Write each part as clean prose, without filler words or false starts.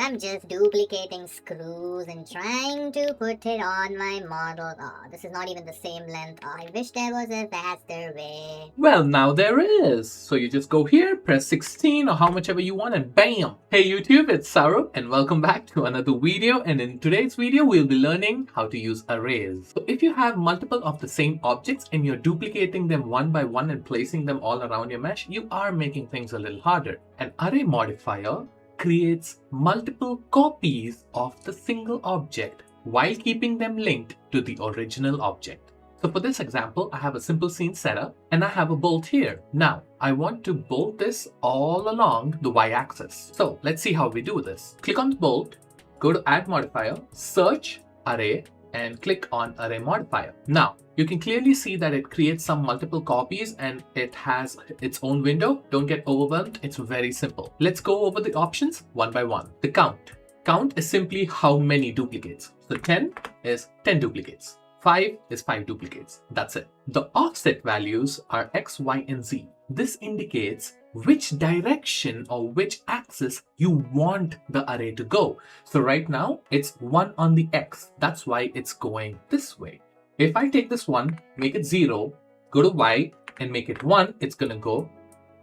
I'm just duplicating screws and trying to put it on my model. Oh, this is not even the same length. Oh, I wish there was a faster way. Well, now there is. So you just go here, press 16 or how much ever you want and bam! Hey YouTube, it's Saurabh and welcome back to another video, and in today's video we'll be learning how to use arrays. So if you have multiple of the same objects and you're duplicating them one by one and placing them all around your mesh, you are making things a little harder. An array modifier creates multiple copies of the single object while keeping them linked to the original object. So for this example, I have a simple scene setup and I have a bolt here. Now, I want to bolt this all along the y-axis. So let's see how we do this. Click on the bolt, go to add modifier, search array, and click on array modifier. Now, you can clearly see that it creates some multiple copies and it has its own window. Don't get overwhelmed. It's very simple. Let's go over the options one by one. The count. Count is simply how many duplicates. So 10 is 10 duplicates. 5 is 5 duplicates. That's it. The offset values are X, Y, and Z. This indicates which direction or which axis you want the array to go. So right now it's 1 on the X. That's why it's going this way. If I take this one, make it 0, go to Y and make it 1, it's going to go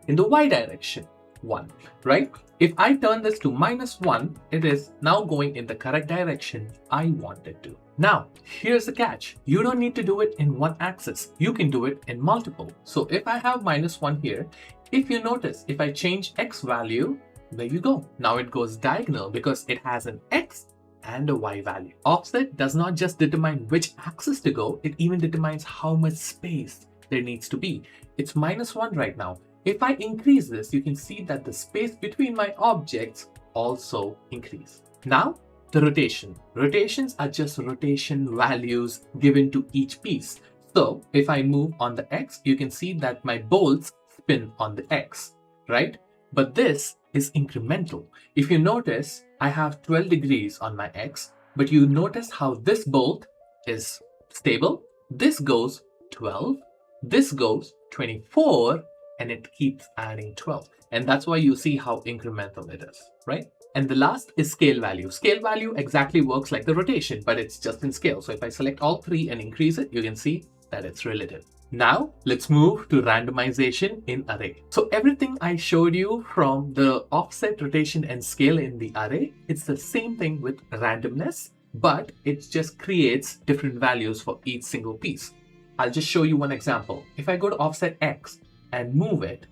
in the Y direction. 1, right? If I turn this to -1, it is now going in the correct direction I want it to. Now, here's the catch. You don't need to do it in one axis. You can do it in multiple. So if I have -1 here, if you notice, if I change X value, there you go. Now it goes diagonal because it has an X and a Y value. Offset does not just determine which axis to go, it even determines how much space there needs to be. It's -1 right now. If I increase this, you can see that the space between my objects also increase. Now, the rotation. Rotations are just rotation values given to each piece. So if I move on the X, you can see that my bolts spin on the X, right? But this is incremental. If you notice, I have 12 degrees on my X, but you notice how this bolt is stable. This goes 12, this goes 24, and it keeps adding 12. And that's why you see how incremental it is, right? And the last is scale value. Scale value exactly works like the rotation, but it's just in scale. So if I select all three and increase it, you can see that it's relative. Now, let's move to randomization in array. So everything I showed you from the offset, rotation, and scale in the array, it's the same thing with randomness, but it just creates different values for each single piece. I'll just show you one example. If I go to offset X and move it,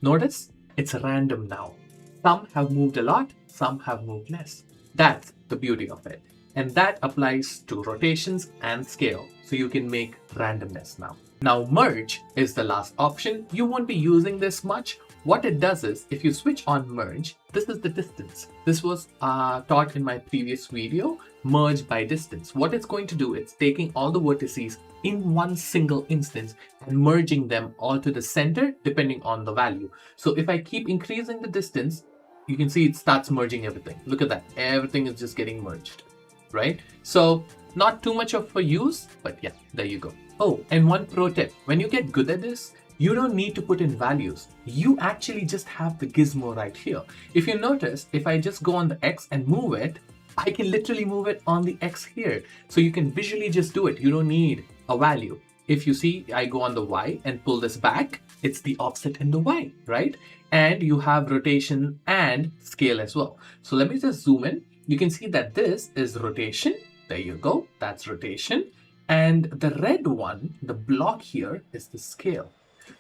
notice it's random now. Some have moved a lot, some have moved less. That's the beauty of it. And that applies to rotations and scale. So you can make randomness now. Now merge is the last option. You won't be using this much. What it does is, if you switch on merge, this is the distance. This was taught in my previous video, merge by distance. What it's going to do, it's taking all the vertices in one single instance and merging them all to the center depending on the value. So if I keep increasing the distance, you can see it starts merging everything. Look at that. Everything is just getting merged, right? So not too much of a use, but yeah, there you go. Oh, and one pro tip. When you get good at this, you don't need to put in values. You actually just have the gizmo right here. If you notice, if I just go on the X and move it, I can literally move it on the X here. So you can visually just do it. You don't need a value. If you see, I go on the Y and pull this back, it's the offset in the Y, right? And you have rotation and scale as well. So let me just zoom in. You can see that this is rotation. There you go. That's rotation. And the red one, the block here, is the scale.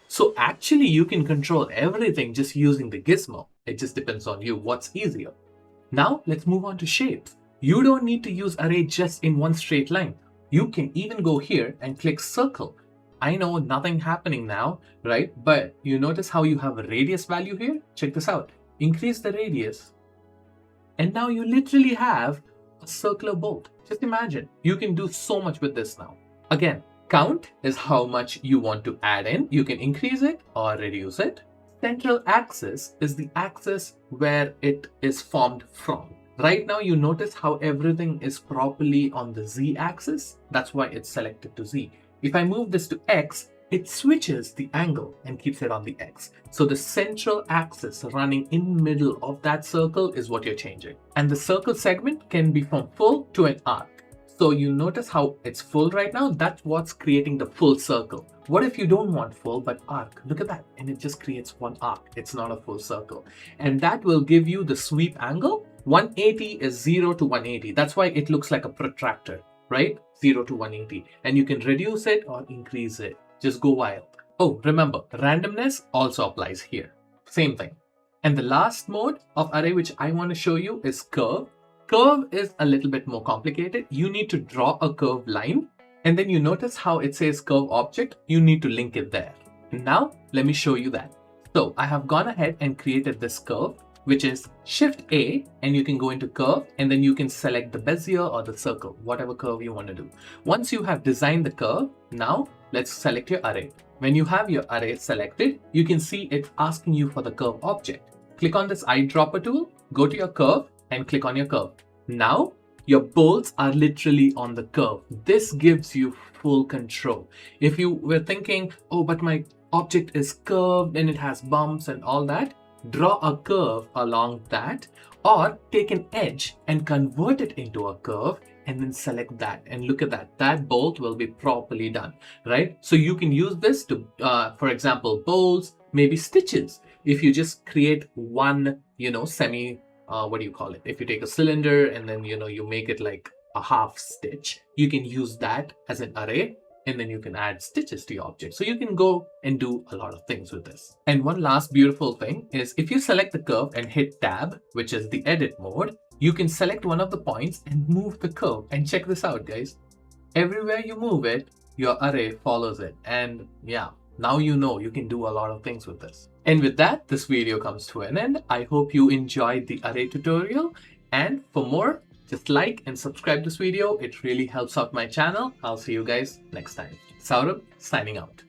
So actually you can control everything just using the gizmo. It just depends on you what's easier. Now let's move on to shapes. You don't need to use array just in one straight line. You can even go here and click circle. I know nothing happening now, right? But you notice how you have a radius value here? Check this out. Increase the radius. And now you literally have a circular bolt. Just imagine. You can do so much with this now. Again, count is how much you want to add in. You can increase it or reduce it. Central axis is the axis where it is formed from. Right now, you notice how everything is properly on the Z axis. That's why it's selected to Z. If I move this to X, it switches the angle and keeps it on the X. So the central axis running in middle of that circle is what you're changing. And the circle segment can be from full to an arc. So you notice how it's full right now? That's what's creating the full circle. What if you don't want full but arc? Look at that. And it just creates one arc. It's not a full circle. And that will give you the sweep angle. 180 is 0 to 180. That's why it looks like a protractor, right? 0 to 180. And you can reduce it or increase it. Just go wild. Oh, remember, randomness also applies here. Same thing. And the last mode of array which I want to show you is curve. Curve is a little bit more complicated. You need to draw a curved line, and then you notice how it says curve object. You need to link it there. Now, let me show you that. So I have gone ahead and created this curve, which is Shift A, and you can go into curve, and then you can select the Bezier or the circle, whatever curve you want to do. Once you have designed the curve, now let's select your array. When you have your array selected, you can see it asking you for the curve object. Click on this eyedropper tool, go to your curve, and click on your curve. Now, your bolts are literally on the curve. This gives you full control. If you were thinking, oh, but my object is curved and it has bumps and all that, draw a curve along that, or take an edge and convert it into a curve and then select that. And look at that. That bolt will be properly done, right? So you can use this to, for example, bolts, maybe stitches. If you just create one, what do you call it? If you take a cylinder and then, you make it like a half stitch, you can use that as an array, and then you can add stitches to your object. So you can go and do a lot of things with this. And one last beautiful thing is if you select the curve and hit tab, which is the edit mode, you can select one of the points and move the curve. And check this out, guys. Everywhere you move it, your array follows it. And yeah, now you know you can do a lot of things with this. And with that, this video comes to an end. I hope you enjoyed the array tutorial. And for more, just like and subscribe this video. It really helps out my channel. I'll see you guys next time. Saurabh signing out.